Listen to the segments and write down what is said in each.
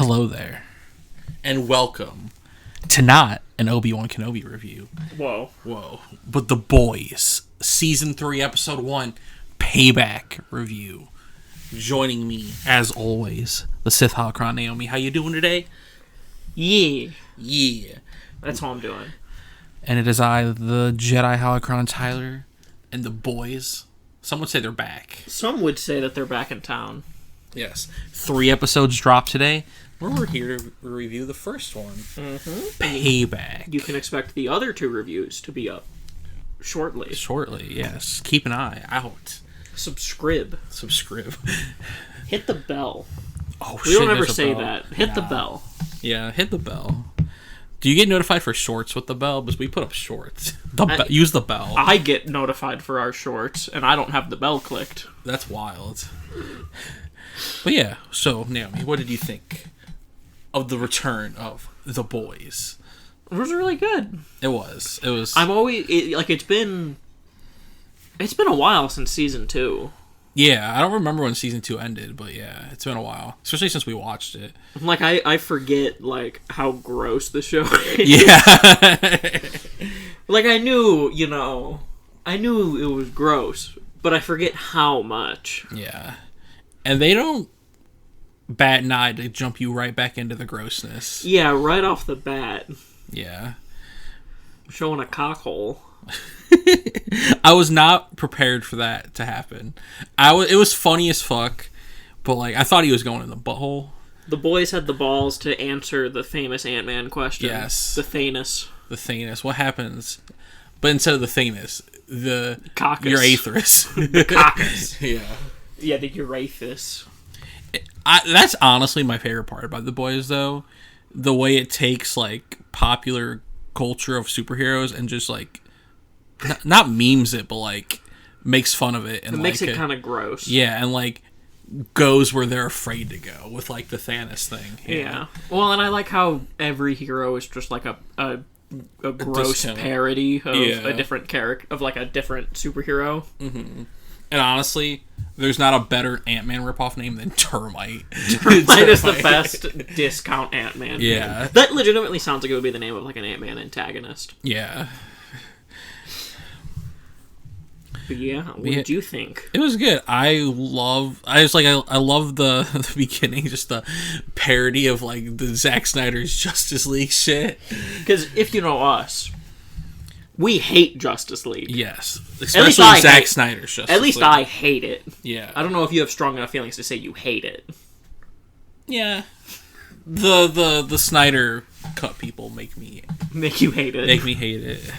Hello there, and welcome to not an Obi-Wan Kenobi review. Whoa. But The Boys, Season 3, Episode 1, Payback review. Joining me, as always, the Sith Holocron Naomi. How you doing today? Yeah. That's how I'm doing. And it is I, the Jedi Holocron Tyler, and The Boys. Some would say they're back. Some would say that they're back in town. Yes. 3 episodes dropped today. We're here to review the first one. Mm-hmm. Payback. You can expect the other 2 reviews to be up shortly. Yes. Keep an eye out. Subscribe. Hit the bell. Oh, we shit, don't ever say bell. that. Hit the bell. Yeah, hit the bell. Do you get notified for shorts with the bell? Because we put up shorts. Use the bell. I get notified for our shorts, and I don't have the bell clicked. That's wild. But yeah, so Naomi, what did you think of the return of The Boys? It was really good. It was. I'm always it's been a while since season 2. Yeah, I don't remember when season 2 ended, but yeah, it's been a while, especially since we watched it. Like I forget how gross the show is. Yeah. Like I knew it was gross, but I forget how much. Yeah. And they don't bat an eye to jump you right back into the grossness. Yeah, right off the bat. Yeah. Showing a cockhole. I was not prepared for that to happen. It was funny as fuck, but I thought he was going in the butthole. The boys had the balls to answer the famous Ant-Man question. Yes. The Thanos. What happens? But instead of the Thanos, the Coccus. Urathris. The Coccus. Yeah. Yeah, the Urathris. That's honestly my favorite part about The Boys, though. The way it takes, popular culture of superheroes and just, not memes it, but, makes fun of it. And it makes it kind of gross. Yeah, and, goes where they're afraid to go with, the Thanos thing. Yeah. Well, and I like how every hero is just, a gross parody of a different character, of, a different superhero. Mm-hmm. And honestly, there's not a better Ant-Man ripoff name than Termite. Termite is the best discount Ant-Man Yeah. name. That legitimately sounds like it would be the name of, an Ant-Man antagonist. Yeah. But yeah, what did you think? It was good. I love the beginning, just the parody of, the Zack Snyder's Justice League shit. Because if you know us, we hate Justice League. Yes. Especially Zack Snyder's Justice League. At least I hate it. Yeah. I don't know if you have strong enough feelings to say you hate it. Yeah. The Snyder cut people make you hate it. Make me hate it.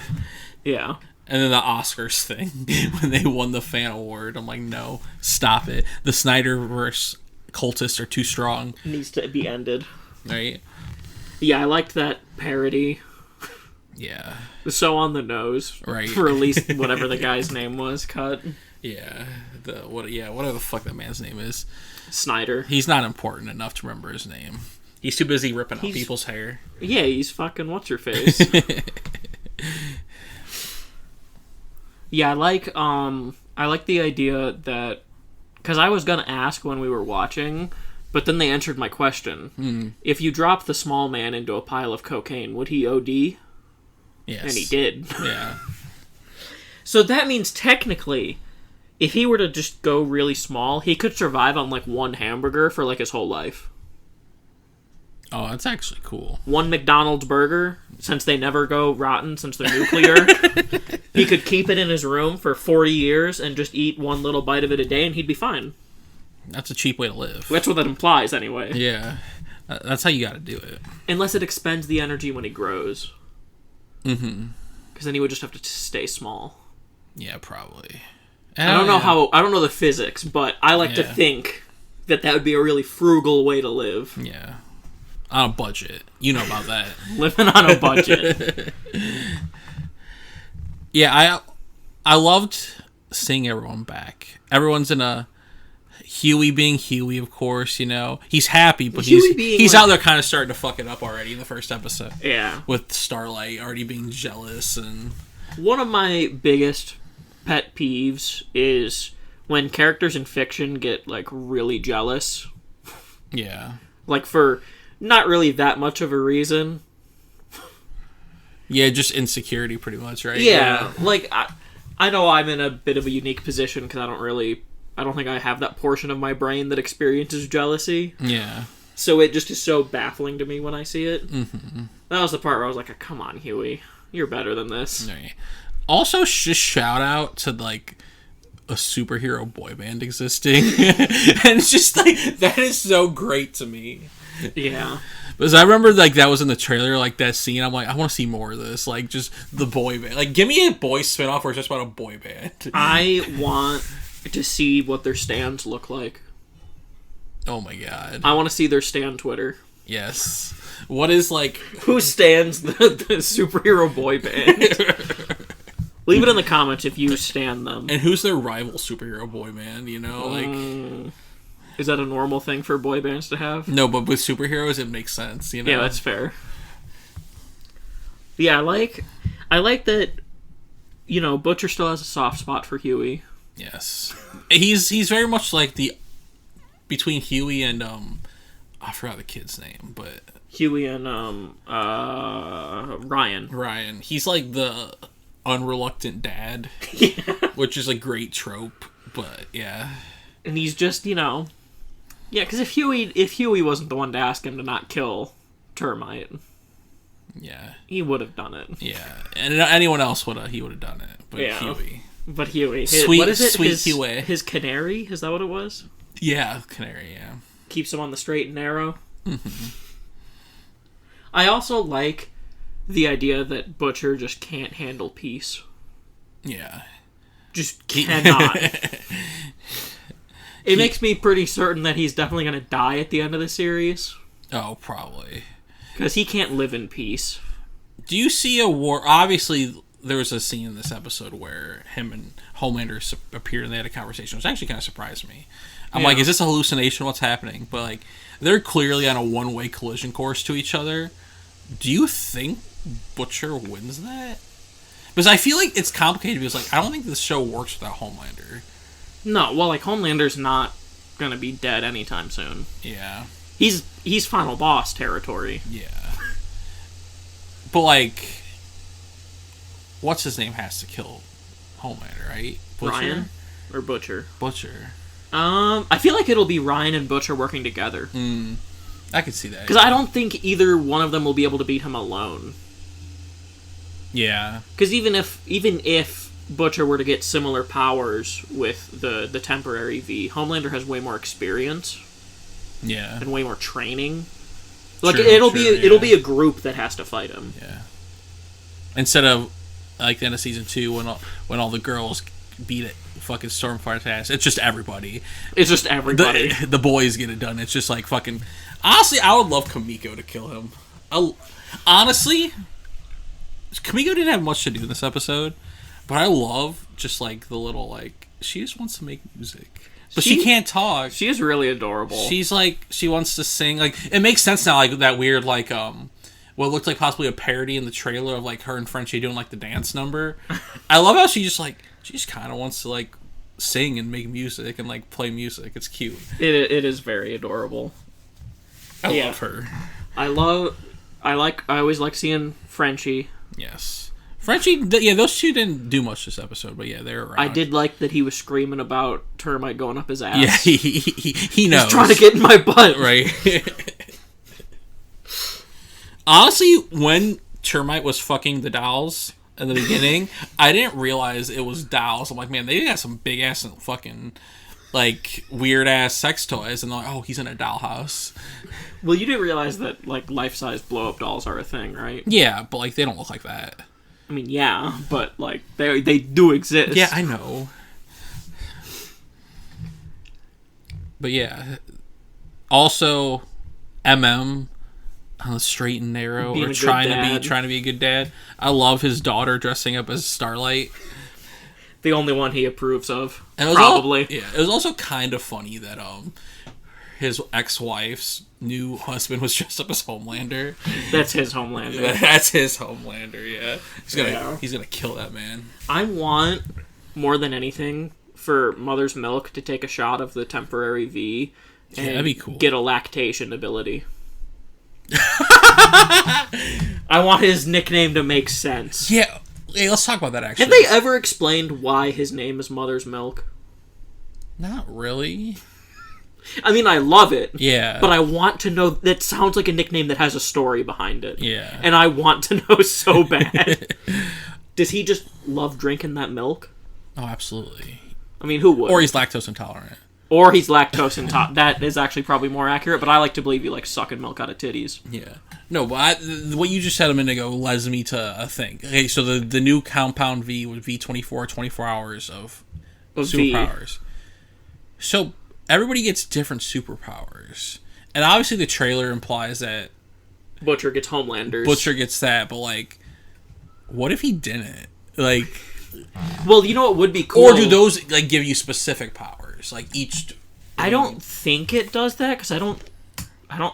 Yeah. And then the Oscars thing, when they won the fan award, I'm like, no, stop it. The Snyderverse cultists are too strong. It needs to be ended. Right? Yeah, I liked that parody. Yeah. So on the nose. Right. For at least whatever the guy's name was cut. Yeah. Whatever the fuck that man's name is. Snyder. He's not important enough to remember his name. He's too busy ripping out people's hair. Yeah, he's fucking what's-her-face. Yeah, I like the idea that... Because I was going to ask when we were watching... But then they answered my question. If you drop the small man into a pile of cocaine, would he OD? Yes. And he did. Yeah. So that means technically, if he were to just go really small, he could survive on one hamburger for his whole life. Oh, that's actually cool. One McDonald's burger, since they never go rotten, since they're nuclear. He could keep it in his room for 40 years and just eat one little bite of it a day and he'd be fine. That's a cheap way to live. That's what that implies, anyway. Yeah. That's how you gotta do it. Unless it expends the energy when he grows. Mm-hmm. Because then he would just have to stay small. Yeah, probably. I don't know the physics, but I like to think that would be a really frugal way to live. Yeah. On a budget. You know about that. Living on a budget. Yeah, I loved seeing everyone back. Everyone's in a... Huey being Huey, of course, He's happy, but he's out there kind of starting to fuck it up already in the first episode. Yeah. With Starlight already being jealous and... One of my biggest pet peeves is when characters in fiction get, like, really jealous. Yeah. Like, for not really that much of a reason. Yeah, just insecurity pretty much, right? Yeah. Like, I know I'm in a bit of a unique position because I don't think I have that portion of my brain that experiences jealousy. Yeah. So it just is so baffling to me when I see it. Mm-hmm. That was the part where I was like, oh, come on, Huey. You're better than this. Right. Also, just shout out to, like, a superhero boy band existing. And it's just, like, that is so great to me. Yeah. Because I remember, like, that was in the trailer, like, that scene. I'm like, I want to see more of this. Like, just the boy band. Like, give me a boy spinoff where it's just about a boy band. I want to see what their stands look like. Oh, my God. I want to see their stan Twitter. Yes. What is, like... Who stands the superhero boy band? Leave it in the comments if you stan them. And who's their rival superhero boy band, you know? Like... Is that a normal thing for boy bands to have? No, but with superheroes, it makes sense, you know? Yeah, that's fair. Yeah, I like that, you know, Butcher still has a soft spot for Huey. Yes. He's very much like the... Between Huey and, I forgot the kid's name, but... Huey and, Ryan. Ryan. He's like the unreluctant dad. Yeah. Which is a great trope, but yeah. And he's just, you know... Yeah, because if Huey wasn't the one to ask him to not kill Termite... Yeah. He would have done it. Yeah. And anyone else would have done it, but yeah. Huey. But Huey. What is it? Sweet Huey. His canary? Is that what it was? Yeah, canary, yeah. Keeps him on the straight and narrow. Mm-hmm. I also like the idea that Butcher just can't handle peace. Yeah. Just cannot. It makes me pretty certain that he's definitely going to die at the end of the series. Oh, probably. Because he can't live in peace. Do you see a war... Obviously, there was a scene in this episode where him and Homelander appeared and they had a conversation, which actually kind of surprised me. I'm like, is this a hallucination? What's happening? But, like, they're clearly on a one-way collision course to each other. Do you think Butcher wins that? Because I feel like it's complicated because, like, I don't think this show works without Homelander. No, well, like, Homelander's not gonna be dead anytime soon. Yeah. He's final boss territory. Yeah. But, like, what's his name has to kill Homelander, right? Butcher? Ryan? Or Butcher? Butcher. I feel like it'll be Ryan and Butcher working together. I could see that. Because I don't think either one of them will be able to beat him alone. Yeah. Because even if Butcher were to get similar powers with the temporary V, Homelander has way more experience. Yeah. And way more training. Like it'll be a group that has to fight him. Yeah. Instead of like the end of season 2 when all the girls beat it. Fucking Stormfire's ass. It's just everybody. It's just everybody. The boys get it done. It's just like fucking... Honestly, I would love Kamiko to kill him. Honestly, Kamiko didn't have much to do in this episode, but I love just like the little like... She just wants to make music. But she can't talk. She is really adorable. She's like... She wants to sing. Like, it makes sense now, like that weird like... What looked like possibly a parody in the trailer of like her and Frenchie doing like the dance number. I love how she just like... She just kind of wants to, like, sing and make music and, like, play music. It's cute. It is very adorable. I love her. I always like seeing Frenchie. Yes. Frenchie, yeah, those two didn't do much this episode, but yeah, they're around. I did like that he was screaming about Termite going up his ass. Yeah, he knows. He's trying to get in my butt. Right. Honestly, when Termite was fucking the dolls... in the beginning, I didn't realize it was dolls. I'm like, man, they got some big ass and fucking like weird ass sex toys, and they're like, oh, he's in a dollhouse. Well, you didn't realize that like life size blow up dolls are a thing, right? Yeah, but like they don't look like that. I mean, yeah, but like they do exist. Yeah, I know. But yeah, also MM. On the straight and narrow, or trying to be a good dad. I love his daughter dressing up as Starlight. The only one he approves of, and probably. It was also kind of funny that his ex-wife's new husband was dressed up as Homelander. That's his Homelander. That's his Homelander. Yeah, he's gonna kill that man. I want more than anything for Mother's Milk to take a shot of the temporary V and that'd be cool. Get a lactation ability. I want his nickname to make sense. Yeah, hey, let's talk about that, actually. Have they ever explained why his name is Mother's Milk? Not really. I mean, I love it. Yeah. But I want to know... That sounds like a nickname that has a story behind it. Yeah. And I want to know so bad. Does he just love drinking that milk? Oh, absolutely. I mean, who would? Or he's lactose intolerant. Or he's lactose intolerant. That is actually probably more accurate, but I like to believe you like sucking milk out of titties. Yeah. No, but what you just said a minute ago leads me to a thing. Okay, so the new Compound V with V24, 24 hours of superpowers. So everybody gets different superpowers. And obviously the trailer implies that Butcher gets Homelanders. Butcher gets that, but like, what if he didn't? Like, well, you know what would be cool? Or do those like give you specific powers? Like each. I don't think it does that because I don't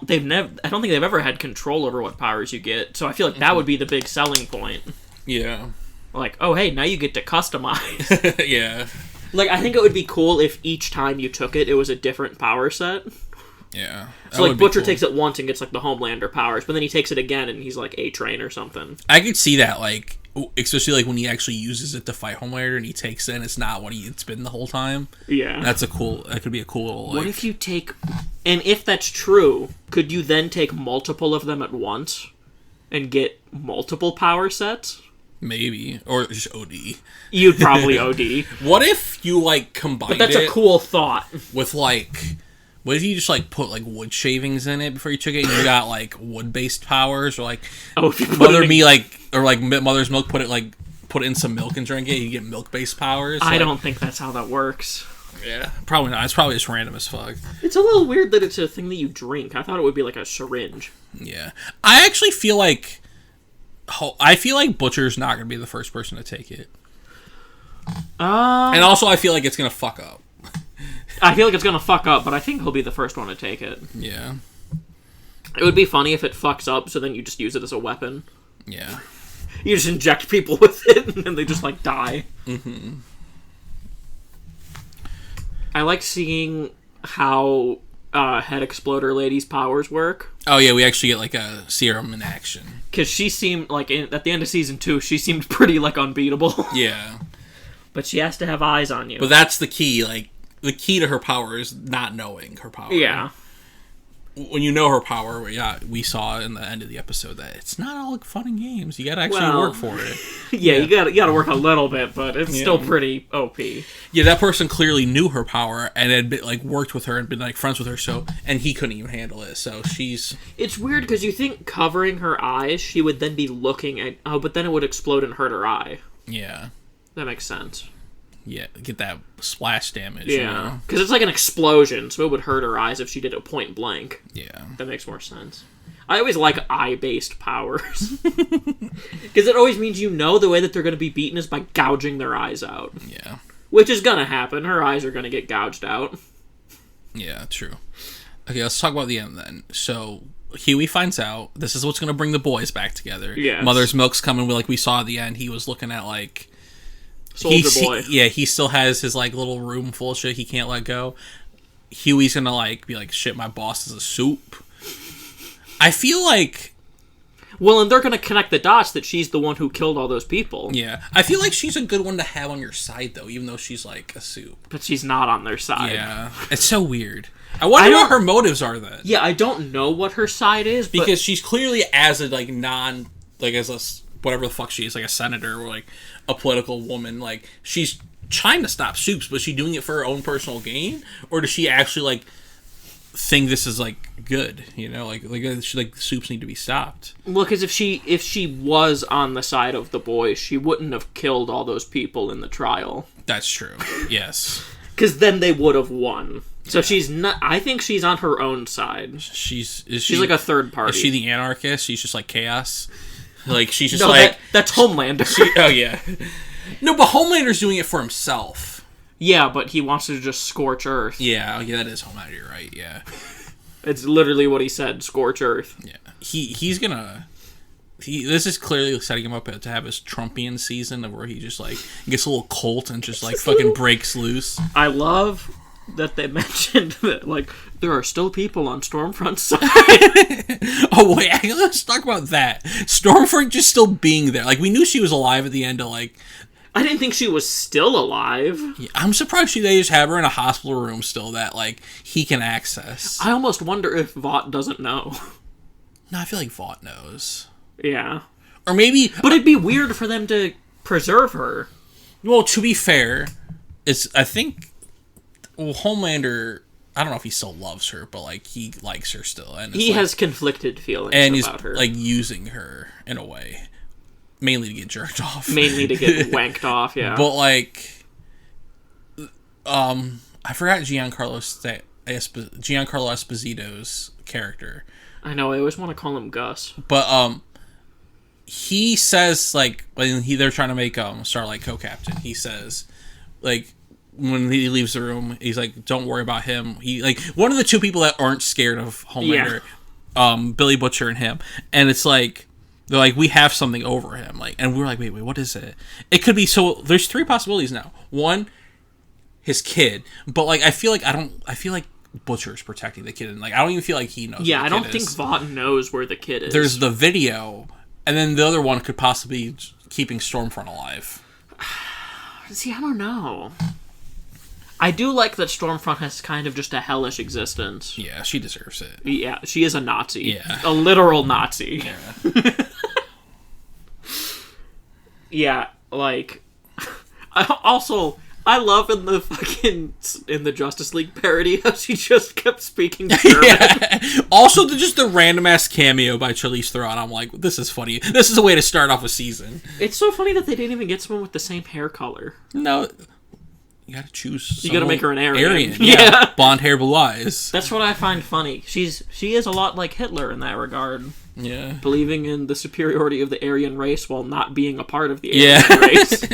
think they've ever had control over what powers you get. So I feel like that would be the big selling point. Yeah. Like, oh hey, now you get to customize. Yeah. Like, I think it would be cool if each time you took it, it was a different power set. Yeah. So, like, Butcher takes it once and gets, like, the Homelander powers, but then he takes it again and he's, like, A-Train or something. I could see that, like, especially, like, when he actually uses it to fight Homelander and he takes it and it's not what it's been the whole time. Yeah. That could be a cool little, like... What if you take... And if that's true, could you then take multiple of them at once and get multiple power sets? Maybe. Or just OD. You'd probably OD. What if you, like, combined it... But that's a cool thought. With, like... What if you just, like, put, like, wood shavings in it before you took it and you got, like, wood-based powers? Or, like, Mother's Milk, put it in some milk and drink it, you get milk-based powers? I don't think that's how that works. Yeah. Probably not. It's probably just random as fuck. It's a little weird that it's a thing that you drink. I thought it would be, like, a syringe. Yeah. I actually feel like... Butcher's not going to be the first person to take it. And also, I feel like it's going to fuck up. I feel like it's going to fuck up, but I think he'll be the first one to take it. Yeah. It would be funny if it fucks up, so then you just use it as a weapon. Yeah. You just inject people with it, and then they just, like, die. Mm-hmm. I like seeing how Head Exploder Lady's powers work. Oh, yeah, we actually get, like, a serum in action. Because she seemed, like, at the end of Season 2, she seemed pretty, like, unbeatable. Yeah. But she has to have eyes on you. But that's the key, like, the key to her power is not knowing her power. Yeah. When you know her power, we saw in the end of the episode that it's not all fun and games. You gotta actually work for it. Yeah, you gotta work a little bit, but it's still pretty OP. Yeah, that person clearly knew her power and had been, like, worked with her and been, like, friends with her, and he couldn't even handle it, so she's... It's weird, because you think covering her eyes, she would then be looking at... Oh, but then it would explode and hurt her eye. Yeah. That makes sense. Yeah, get that splash damage. Yeah, because it's like an explosion, so it would hurt her eyes if she did it point blank. Yeah. That makes more sense. I always like eye-based powers. Because it always means you know the way that they're going to be beaten is by gouging their eyes out. Yeah. Which is going to happen. Her eyes are going to get gouged out. Yeah, true. Okay, let's talk about the end then. So, Huey finds out this is what's going to bring the boys back together. Yes. Mother's Milk's coming, like we saw at the end. He was looking at, like... Soldier Boy. He still has his, like, little room full of shit he can't let go. Huey's gonna, like, be like, shit, my boss is a soup. I feel like... Well, and they're gonna connect the dots that she's the one who killed all those people. Yeah. I feel like she's a good one to have on your side, though, even though she's, like, a soup. But she's not on their side. Yeah. It's so weird. I wonder what her motives are, then. Yeah, I don't know what her side is, because she's clearly as a, like, as a... whatever the fuck she is, like a senator or like a political woman, like she's trying to stop soups, but is she doing it for her own personal gain, or does she actually like think this is like good? You know, like soups need to be stopped. Well, because if she was on the side of the boys, she wouldn't have killed all those people in the trial. That's true. Yes. Because then they would have won. So she's not. I think she's on her own side. She's like a third party. Is she the anarchist? She's just like chaos. Like, she's just that's Homelander. Oh, yeah. No, but Homelander's doing it for himself. Yeah, but he wants to just scorch Earth. Yeah, that is Homelander, you're right, yeah. It's literally what he said, scorch Earth. Yeah. He's gonna... this is clearly setting him up to have his Trumpian season of where he just, like, gets a little cult and just, like, fucking breaks loose. I love that they mentioned that, like, there are still people on Stormfront's side. Oh, wait, let's talk about that. Stormfront just still being there. Like, we knew she was alive at the end of, like... I didn't think she was still alive. Yeah, I'm surprised they just have her in a hospital room still that, like, he can access. I almost wonder if Vought doesn't know. No, I feel like Vought knows. Yeah. Or maybe... But it'd be weird for them to preserve her. Well, to be fair, I think... Well, Homelander... I don't know if he still loves her, but, like, he likes her still. And he has conflicted feelings about her. And he's, like, using her in a way. Mainly to get jerked off. Mainly to get wanked off, yeah. But, like... I forgot Giancarlo Esposito's character. I know, I always want to call him Gus. But, he says, like, when they're trying to make Starlight co-captain, he says, like, when he leaves the room, he's like, don't worry about him. He, like, one of the two people that aren't scared of Homelander, Billy Butcher and him. And it's like, they're like, we have something over him. Like, and we're like, wait, what is it? It could be, so, there's three possibilities now. One, his kid. But, like, I feel like Butcher's protecting the kid. And, like, I don't even feel like he knows. Yeah, I don't think Vought knows where the kid is. There's the video... And then the other one could possibly be keeping Stormfront alive. See, I don't know. I do like that Stormfront has kind of just a hellish existence. Yeah, she deserves it. Yeah, she is a Nazi. Yeah. A literal Nazi. Yeah. Yeah, like... I love in the Justice League parody how she just kept speaking German. Yeah. Also, just the random ass cameo by Charlize Theron. I'm like, this is funny. This is a way to start off a season. It's so funny that they didn't even get someone with the same hair color. No, you gotta choose. You gotta make her an Aryan. Yeah. Blonde hair, blue eyes. That's what I find funny. She is a lot like Hitler in that regard. Yeah. Believing in the superiority of the Aryan race while not being a part of the Aryan race.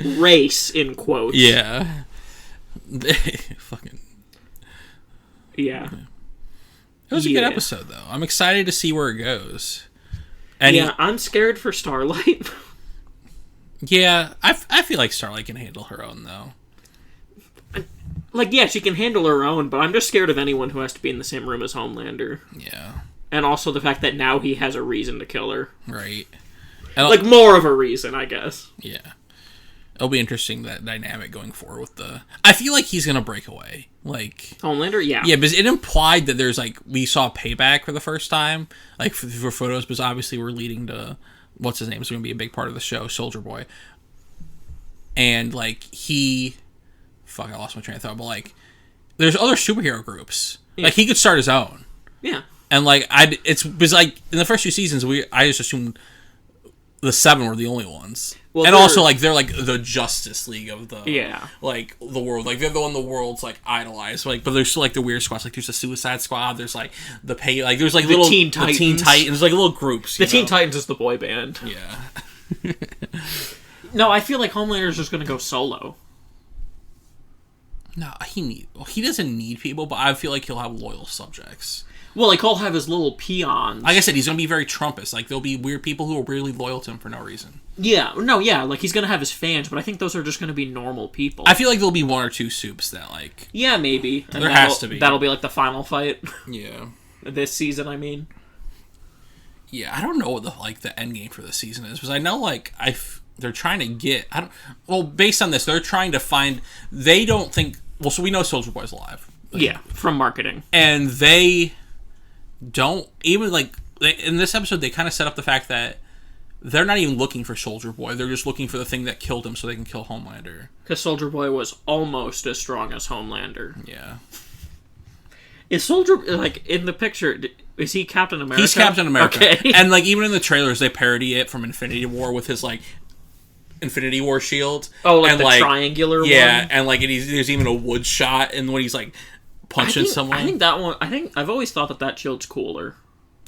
Race in quotes. Yeah. Fucking. Yeah. It was a good episode, though. I'm excited to see where it goes. And I'm scared for Starlight. Yeah, I feel like Starlight can handle her own, though. Like, yeah, she can handle her own, but I'm just scared of anyone who has to be in the same room as Homelander. Yeah. And also the fact that now he has a reason to kill her. Right. Like, more of a reason, I guess. Yeah. It'll be interesting, that dynamic going forward with the... I feel like he's gonna break away. Like... Homelander? Yeah. Yeah, because it implied that there's, like... We saw Payback for the first time. Like, for photos, because obviously we're leading to... What's his name? Is going to be a big part of the show, Soldier Boy. And, like, he... Fuck, I lost my train of thought. But, like... There's other superhero groups. Yeah. Like, he could start his own. Yeah. And, like, it's... Because, like, in the first few seasons, I just assumed... The 7 were the only ones. Well, and also, like, they're, like, the Justice League of the... Yeah. Like, the world. Like, they're the one the world's, like, idolized. Like, but there's still, like, the weird squads. Like, there's the Suicide Squad. There's, like, the Pay... Like, there's, like, the Teen Titans. The Teen Titans. Like, little groups, The Teen Titans is the boy band. Yeah. No, I feel like Homelander's just gonna go solo. No, he doesn't need people, but I feel like he'll have loyal subjects. Well, like, he'll have his little peons. Like I said, he's going to be very Trumpist. Like, there'll be weird people who are really loyal to him for no reason. Yeah. No, yeah. Like, he's going to have his fans, but I think those are just going to be normal people. I feel like there'll be one or two soups that, like... Yeah, maybe. And there has to be. That'll be, like, the final fight. Yeah. This season, I mean. Yeah, I don't know what the end game for this season is. Because I know, like, they're trying to get... Well, based on this, they're trying to find... They don't think... Well, so we know Soldier Boy's alive. Like, yeah, from marketing. And they... don't even like in this episode they kind of set up the fact that they're not even looking for Soldier Boy, they're just looking for the thing that killed him so they can kill Homelander, because Soldier Boy was almost as strong as Homelander. Yeah. Is Soldier, like, in the picture, is he Captain America? He's Captain America. Okay. And like even in the trailers they parody it from Infinity War with his like Infinity War shield. Oh, like and, the triangular one? Yeah, and like there's even a wood shot and when he's like punching someone. I think that one. I've always thought that shield's cooler.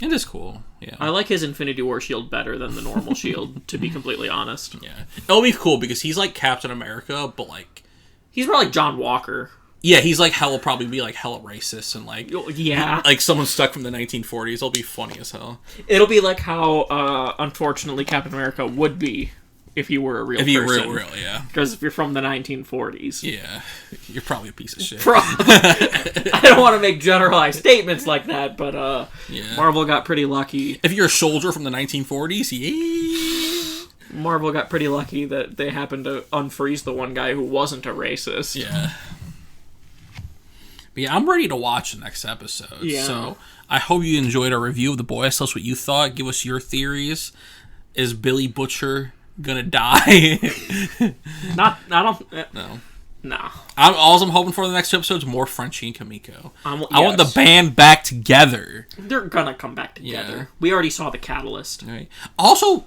It is cool. Yeah. I like his Infinity War shield better than the normal shield, to be completely honest. Yeah. It'll be cool because he's like Captain America, but like he's more like John Walker. Yeah, he's like hella probably be like hella racist and like yeah, like someone stuck from the 1940s. It'll be funny as hell. It'll be like how unfortunately Captain America would be if you were a real If person. you were real, yeah. Because if you're from the 1940s. Yeah. You're probably a piece of shit. I don't want to make generalized statements like that, but Marvel got pretty lucky. If you're a soldier from the 1940s, yeah. Marvel got pretty lucky that they happened to unfreeze the one guy who wasn't a racist. Yeah. But yeah, I'm ready to watch the next episode. Yeah. So I hope you enjoyed our review of The Boys. Tell us what you thought. Give us your theories. Is Billy Butcher gonna die? No. All I'm hoping for the next 2 episodes more Frenchie and Kamiko. I want the Yes. band back together. They're gonna come back together. Yeah. We already saw the catalyst. Right. Also,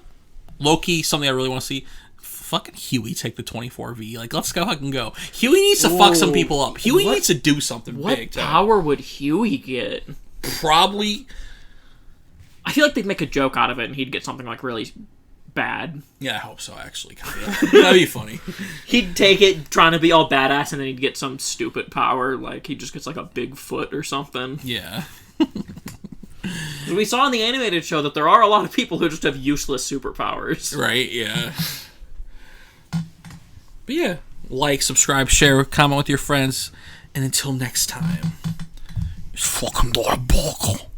Loki, something I really want to see. Fucking Huey take the 24V. Like, let's go fucking go. Huey needs to fuck some people up. Huey needs to do something big. What power would Huey get? Probably. I feel like they'd make a joke out of it and he'd get something like really bad. Yeah, I hope so, actually. That'd be funny. He'd take it trying to be all badass and then he'd get some stupid power. Like, he just gets like a big foot or something. Yeah. We saw in the animated show that there are a lot of people who just have useless superpowers. Right, yeah. But yeah, like, subscribe, share, comment with your friends, and until next time, it's fucking diabolical.